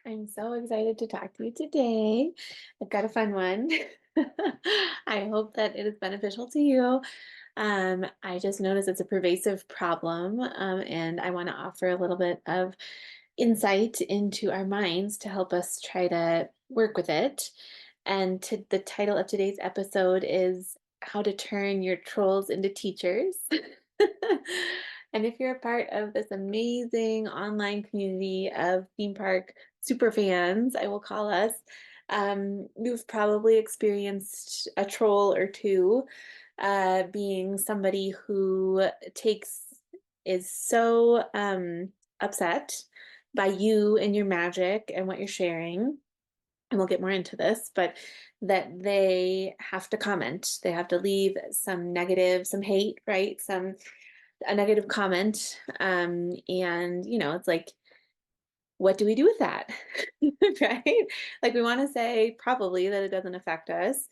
I'm so excited to talk to you today. I've got a fun one. I hope that it is beneficial to you. I just noticed it's a pervasive problem, and I want to offer a little bit of insight into our minds to help us try to work with it. The title of today's episode is How to Turn Your Trolls into Teachers. And if you're a part of this amazing online community of theme park super fans, I will call us, you've probably experienced a troll or two, being somebody who is so upset by you and your magic and what you're sharing. And we'll get more into this, but that they have to comment. They have to leave some negative, some hate, right? A negative comment. And it's like, what do we do with that? Right? Like we want to say probably that it doesn't affect us.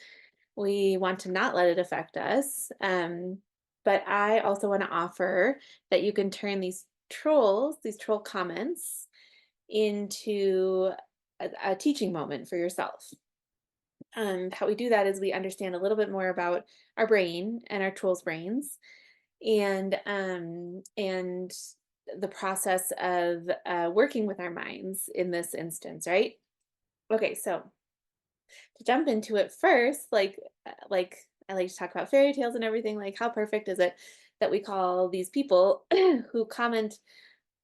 We want to not let it affect us. But I also want to offer that you can turn these troll comments into a teaching moment for yourself. And how we do that is we understand a little bit more about our brain and our trolls' brains, and the process of working with our minds in this instance, right? Okay, so to jump into it first, like I like to talk about fairy tales and everything. Like, how perfect is it that we call these people who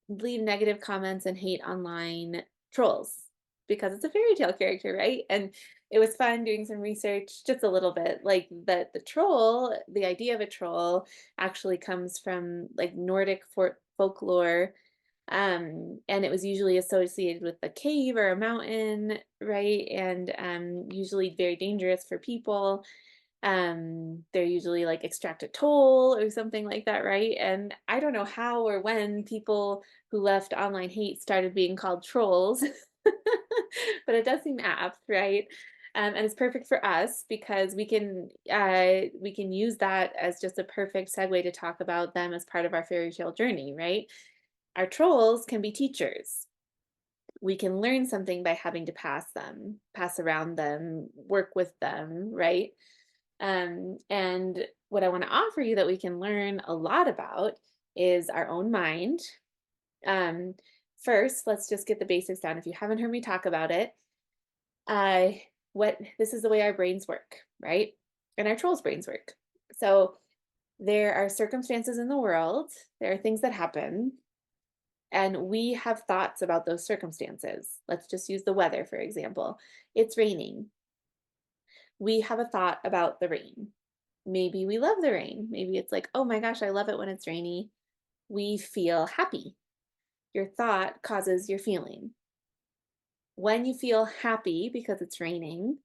leave negative comments and hate online trolls because it's a fairy tale character, right? And it was fun doing some research, just a little bit, like that the idea of a troll actually comes from like Nordic folklore. And it was usually associated with a cave or a mountain, right? And usually very dangerous for people. They're usually like extract a toll or something like that, right? And I don't know how or when people who left online hate started being called trolls, but it does seem apt, right? And it's perfect for us because we can use that as just a perfect segue to talk about them as part of our fairy tale journey, right? Our trolls can be teachers. We can learn something by having to pass around them, work with them, right? And what I want to offer you that we can learn a lot about is our own mind. Um, First, let's just get the basics down. If you haven't heard me talk about it, uh, what this is the way our brains work, right? And our trolls' brains work. So there are circumstances in the world, there are things that happen, and we have thoughts about those circumstances. Let's just use the weather, for example. It's raining. We have a thought about the rain. Maybe we love the rain. Maybe it's like, oh my gosh, I love it when it's rainy. We feel happy. Your thought causes your feeling. When you feel happy because it's raining,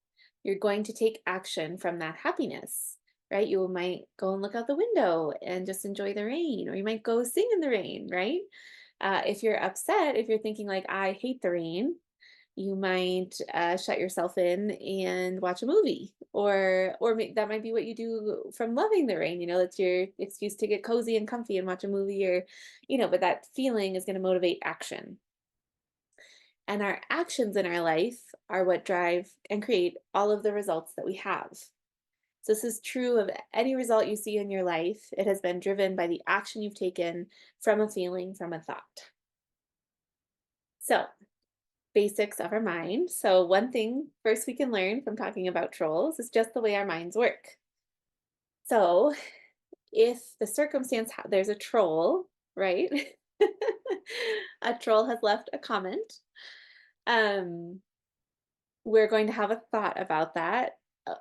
you're going to take action from that happiness, right? You might go and look out the window and just enjoy the rain, or you might go sing in the rain, right? If you're upset, if you're thinking like, I hate the rain, you might shut yourself in and watch a movie, or that might be what you do from loving the rain. That's your excuse to get cozy and comfy and watch a movie, or but that feeling is going to motivate action. And our actions in our life are what drive and create all of the results that we have. So this is true of any result you see in your life. It has been driven by the action you've taken from a feeling, from a thought. So basics of our mind. So one thing first we can learn from talking about trolls is just the way our minds work. So if the there's a troll, right? A troll has left a comment. Um, we're going to have a thought about that.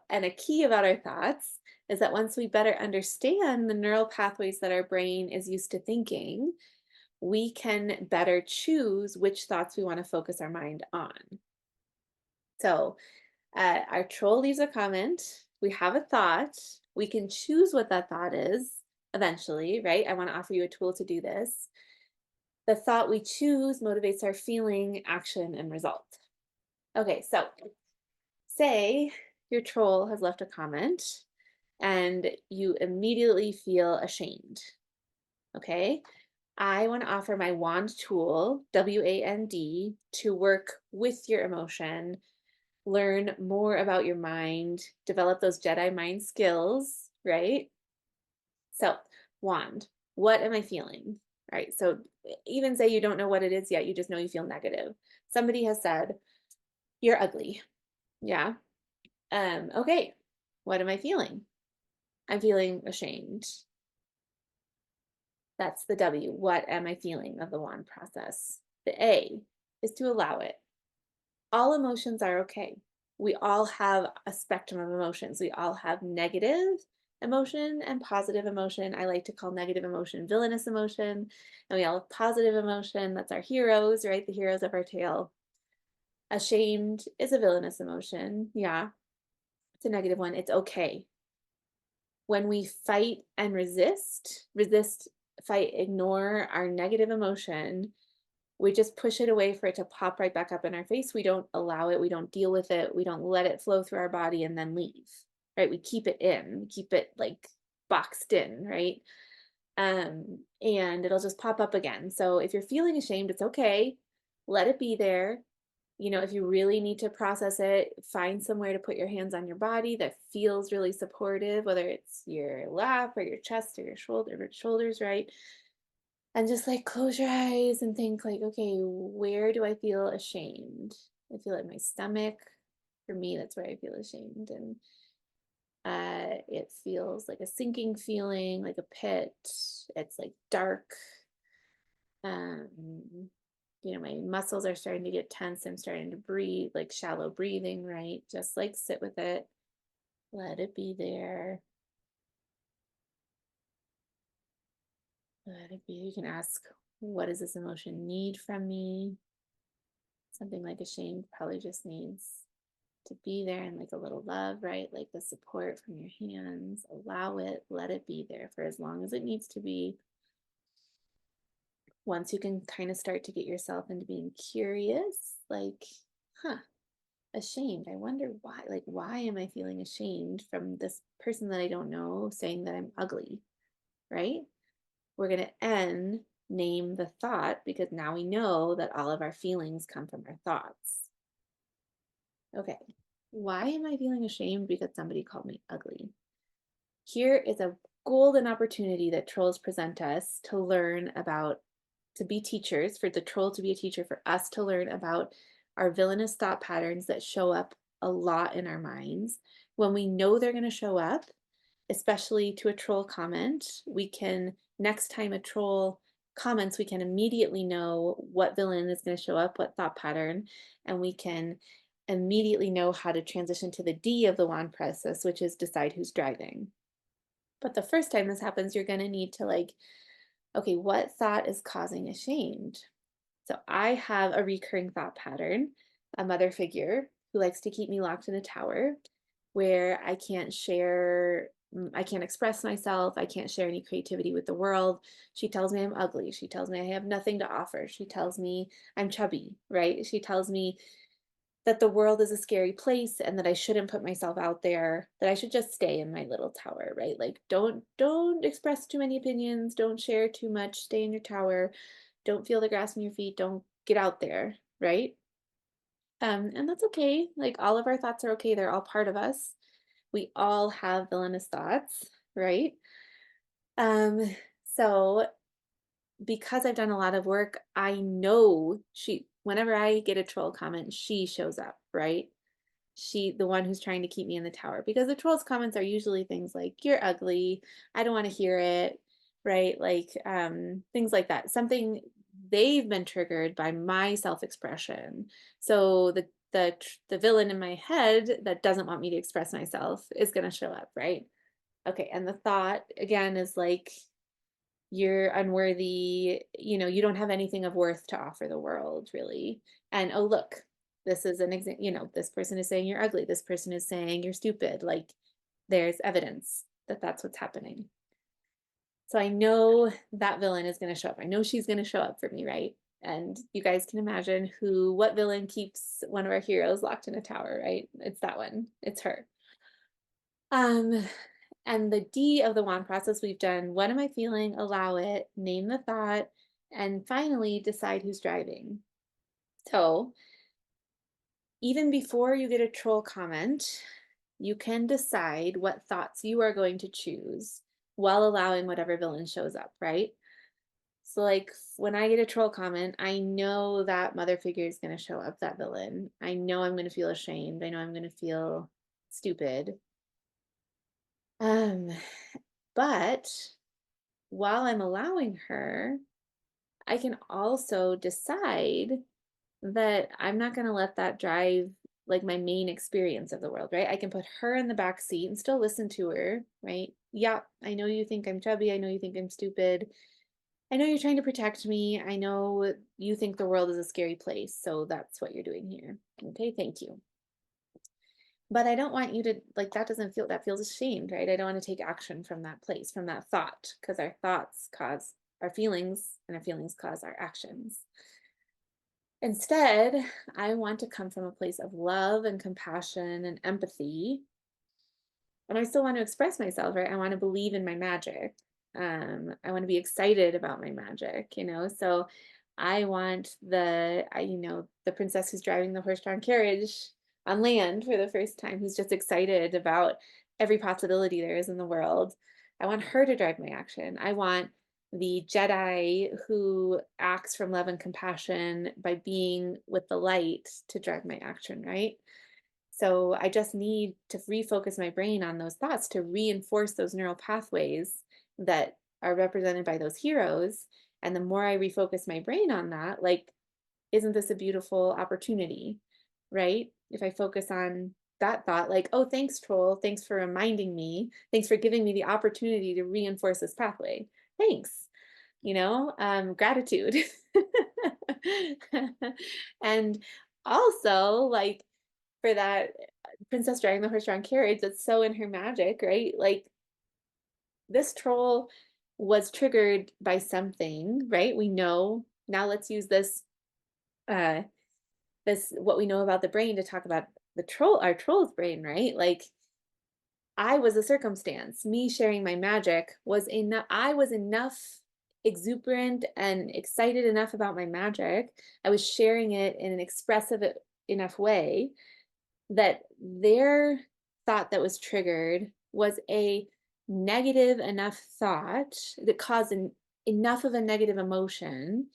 And a key about our thoughts is that once we better understand the neural pathways that our brain is used to thinking, we can better choose which thoughts we want to focus our mind on. So our troll leaves a comment. We have a thought. We can choose what that thought is eventually, right? I want to offer you a tool to do this. The thought we choose motivates our feeling, action, and result. Okay, so say your troll has left a comment and you immediately feel ashamed. Okay. I want to offer my wand tool, WAND, to work with your emotion, learn more about your mind, develop those Jedi mind skills, right? So, wand, what am I feeling? Right. So, even say you don't know what it is yet, you just know you feel negative. Somebody has said, "You're ugly." Yeah. Okay. What am I feeling? I'm feeling ashamed. That's the W. What am I feeling of the wand process? The A is to allow it. All emotions are okay. We all have a spectrum of emotions. We all have negative emotion and positive emotion. I like to call negative emotion villainous emotion. And we all have positive emotion. That's our heroes, right? The heroes of our tale. Ashamed is a villainous emotion. Yeah, it's a negative one. It's okay. When we fight and resist, fight, ignore our negative emotion, we just push it away for it to pop right back up in our face. We don't allow it. We don't deal with it. We don't let it flow through our body and then leave, right? We keep it in, keep it like boxed in, right? And it'll just pop up again. So if you're feeling ashamed, it's okay. Let it be there. You know, if you really need to process it, find somewhere to put your hands on your body that feels really supportive, whether it's your lap or your chest or your shoulders, right? And just like close your eyes and think like, okay, where do I feel ashamed? I feel like my stomach. For me, that's where I feel ashamed. And it feels like a sinking feeling, like a pit. It's like dark. Um, my muscles are starting to get tense. I'm starting to breathe, like shallow breathing, right? Just like sit with it. Let it be there. Let it be. You can ask, what does this emotion need from me? Something like ashamed probably just needs to be there and like a little love, right? Like the support from your hands. Allow it, let it be there for as long as it needs to be. Once you can kind of start to get yourself into being curious, like, huh, ashamed. I wonder why. Like, why am I feeling ashamed from this person that I don't know saying that I'm ugly, right? We're going to name the thought because now we know that all of our feelings come from our thoughts. Okay, why am I feeling ashamed because somebody called me ugly? Here is a golden opportunity that trolls present us to learn about, to be teachers, for the troll to be a teacher, for us to learn about our villainous thought patterns that show up a lot in our minds. When we know they're going to show up, especially to a troll comment, we can, next time a troll comments, we can immediately know what villain is going to show up, what thought pattern, and we can immediately know how to transition to the D of the wand process, which is decide who's driving. But the first time this happens, you're going to need to like, okay, what thought is causing ashamed? So I have a recurring thought pattern, a mother figure who likes to keep me locked in a tower where I can't share, I can't express myself, I can't share any creativity with the world. She tells me I'm ugly. She tells me I have nothing to offer. She tells me I'm chubby, right? She tells me that the world is a scary place and that I shouldn't put myself out there, that I should just stay in my little tower, right? Like don't express too many opinions, don't share too much, stay in your tower, don't feel the grass in your feet, don't get out there, right? And that's okay. Like all of our thoughts are okay. They're all part of us. We all have villainous thoughts, right? Um, so because I've done a lot of work, I know whenever I get a troll comment, she shows up, right? The one who's trying to keep me in the tower, because the trolls comments are usually things like you're ugly, I don't want to hear it, right? Like things like that, something they've been triggered by my self-expression. So the villain in my head that doesn't want me to express myself is going to show up, right? Okay, and the thought again is like you're unworthy, you don't have anything of worth to offer the world, really. And oh, look, this is an example, this person is saying you're ugly. This person is saying you're stupid. Like there's evidence that that's what's happening. So I know that villain is going to show up. I know she's going to show up for me, right? And you guys can imagine what villain keeps one of our heroes locked in a tower, right? It's that one. It's her. Um, and the D of the wand process, we've done, what am I feeling? Allow it, name the thought, And finally, decide who's driving. So even before you get a troll comment, you can decide what thoughts you are going to choose while allowing whatever villain shows up, right? So, like, when I get a troll comment, I know that mother figure is going to show up, that villain. I know I'm going to feel ashamed. I know I'm going to feel stupid. Um, but while I'm allowing her, I can also decide that I'm not going to let that drive like my main experience of the world, right? I can put her in the back seat and still listen to her, right? Yeah, I know you think I'm chubby. I know you think I'm stupid. I know you're trying to protect me. I know you think the world is a scary place. So that's what you're doing here. Okay, thank you. But I don't want you to, like, that doesn't feel, that feels ashamed, right? I don't want to take action from that place, from that thought, because our thoughts cause our feelings and our feelings cause our actions. Instead, I want to come from a place of love and compassion and empathy. And I still want to express myself, right? I want to believe in my magic. I want to be excited about my magic, So I want the princess who's driving the horse-drawn carriage on land for the first time, who's just excited about every possibility there is in the world. I want her to drive my action. I want the Jedi who acts from love and compassion by being with the light to drive my action, right? So I just need to refocus my brain on those thoughts to reinforce those neural pathways that are represented by those heroes. And the more I refocus my brain on that, like, isn't this a beautiful opportunity, right? If I focus on that thought, like, oh, thanks, troll. Thanks for reminding me. Thanks for giving me the opportunity to reinforce this pathway. Thanks, gratitude. And also, like, for that princess dragging the horse-drawn carriage that's so in her magic, right? Like, this troll was triggered by something, right? We know. Now let's use uh this what we know about the brain to talk about our troll's brain, right? Like, I was a circumstance. Me sharing my magic was enough. I was enough exuberant and excited enough about my magic. I was sharing it in an expressive enough way that their thought that was triggered was a negative enough thought that caused enough of a negative emotion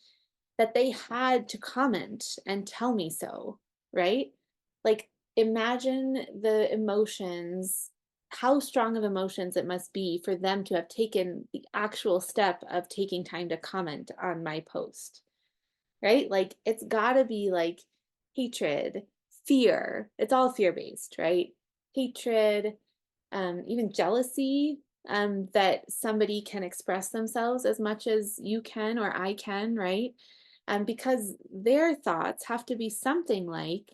that they had to comment and tell me so, right? Like, imagine the emotions, how strong of emotions it must be for them to have taken the actual step of taking time to comment on my post, right? Like, it's gotta be like hatred, fear. It's all fear based, right? Hatred, even jealousy, that somebody can express themselves as much as you can or I can, right? Because their thoughts have to be something like,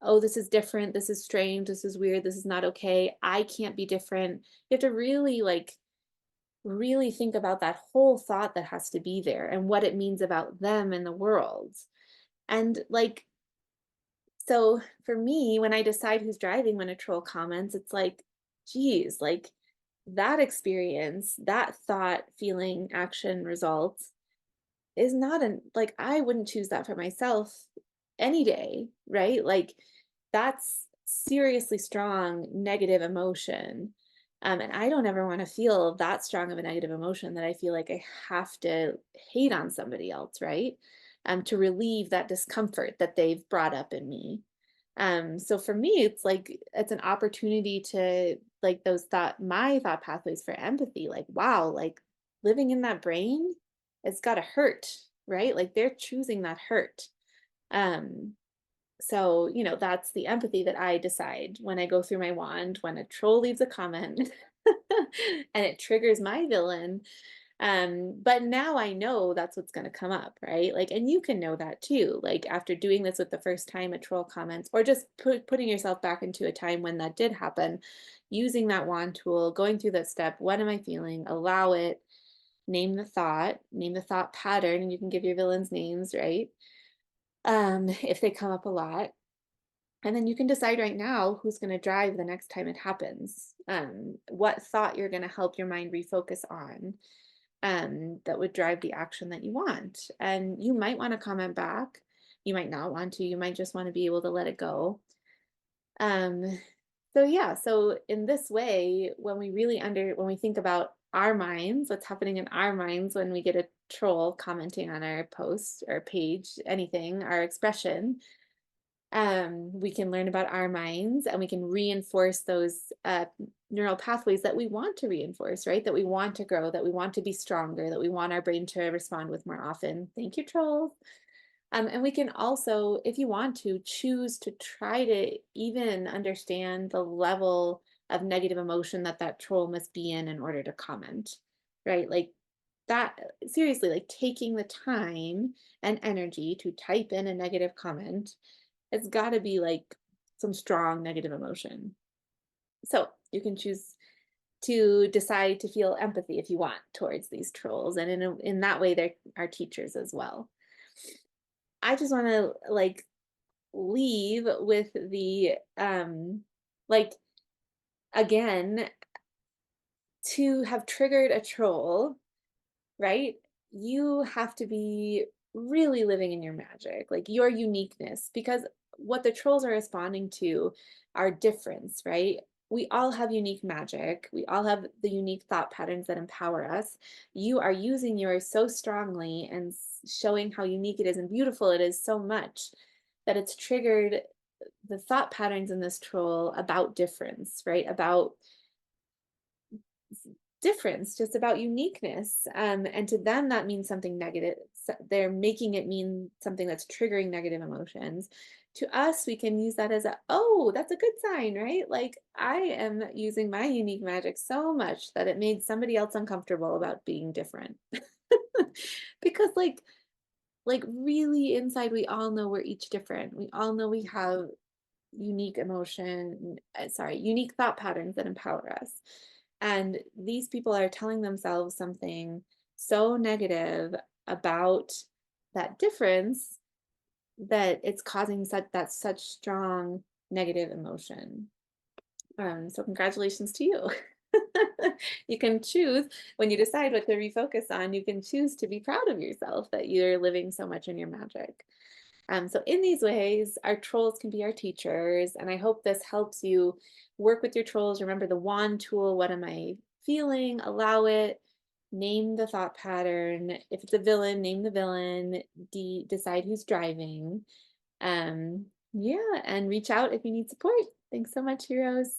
oh, this is different, this is strange, this is weird, this is not okay, I can't be different. You have to really, like, really think about that whole thought that has to be there and what it means about them in the world. And, like, so for me, when I decide who's driving when a troll comments, it's like, geez, like, that experience, that thought, feeling, action, result is not an like, I wouldn't choose that for myself any day, right? Like, that's seriously strong negative emotion. And I don't ever want to feel that strong of a negative emotion that I feel like I have to hate on somebody else, right? To relieve that discomfort that they've brought up in me. So for me, it's like it's an opportunity to, like, my thought pathways for empathy, like, wow, like, living in that brain, it's gotta hurt, right? Like, they're choosing that hurt. Um, so, that's the empathy that I decide when I go through my wand, when a troll leaves a comment and it triggers my villain. But now I know that's what's going to come up, right? Like, and you can know that too. Like, after doing this with the first time a troll comments, or just putting yourself back into a time when that did happen, using that wand tool, going through that step. What am I feeling? Allow it. Name the thought pattern, and you can give your villains names, right? If they come up a lot. And then you can decide right now who's going to drive the next time it happens. What thought you're going to help your mind refocus on. that would drive the action that you want. And you might want to comment back. You might not want to. You might just want to be able to let it go. Um, so yeah, so in this way, when we think about our minds, what's happening in our minds when we get a troll commenting on our post or page, anything, our expression, we can learn about our minds and we can reinforce those neural pathways that we want to reinforce, right? That we want to grow, that we want to be stronger, that we want our brain to respond with more often. Thank you, trolls. And we can also, if you want to, choose to try to even understand the level of negative emotion that that troll must be in order to comment, right? Like that, seriously, like taking the time and energy to type in a negative comment, it's got to be like some strong negative emotion. So you can choose to decide to feel empathy if you want towards these trolls. And in that way, they're our teachers as well. I just want to like leave with the like again, to have triggered a troll, right? You have to be really living in your magic, like your uniqueness, because what the trolls are responding to are difference, right? We all have unique magic. We all have the unique thought patterns that empower us. You are using yours so strongly and showing how unique it is and beautiful it is so much that it's triggered the thought patterns in this troll about difference, right? About difference, just about uniqueness. And to them, that means something negative. They're making it mean something that's triggering negative emotions. To us, we can use that as oh, that's a good sign, right? Like I am using my unique magic so much that it made somebody else uncomfortable about being different. Because like really inside, we all know we're each different. We all know we have unique emotion, sorry, unique thought patterns that empower us. And these people are telling themselves something so negative about that difference that it's causing such strong negative emotion. So congratulations to you. You can choose when you decide what to refocus on, you can choose to be proud of yourself that you're living so much in your magic. So in these ways, our trolls can be our teachers, and I hope this helps you work with your trolls. Remember the wand tool, what am I feeling? Allow it, name the thought pattern. If it's a villain, name the villain, decide who's driving. Yeah, and reach out if you need support. Thanks so much, heroes.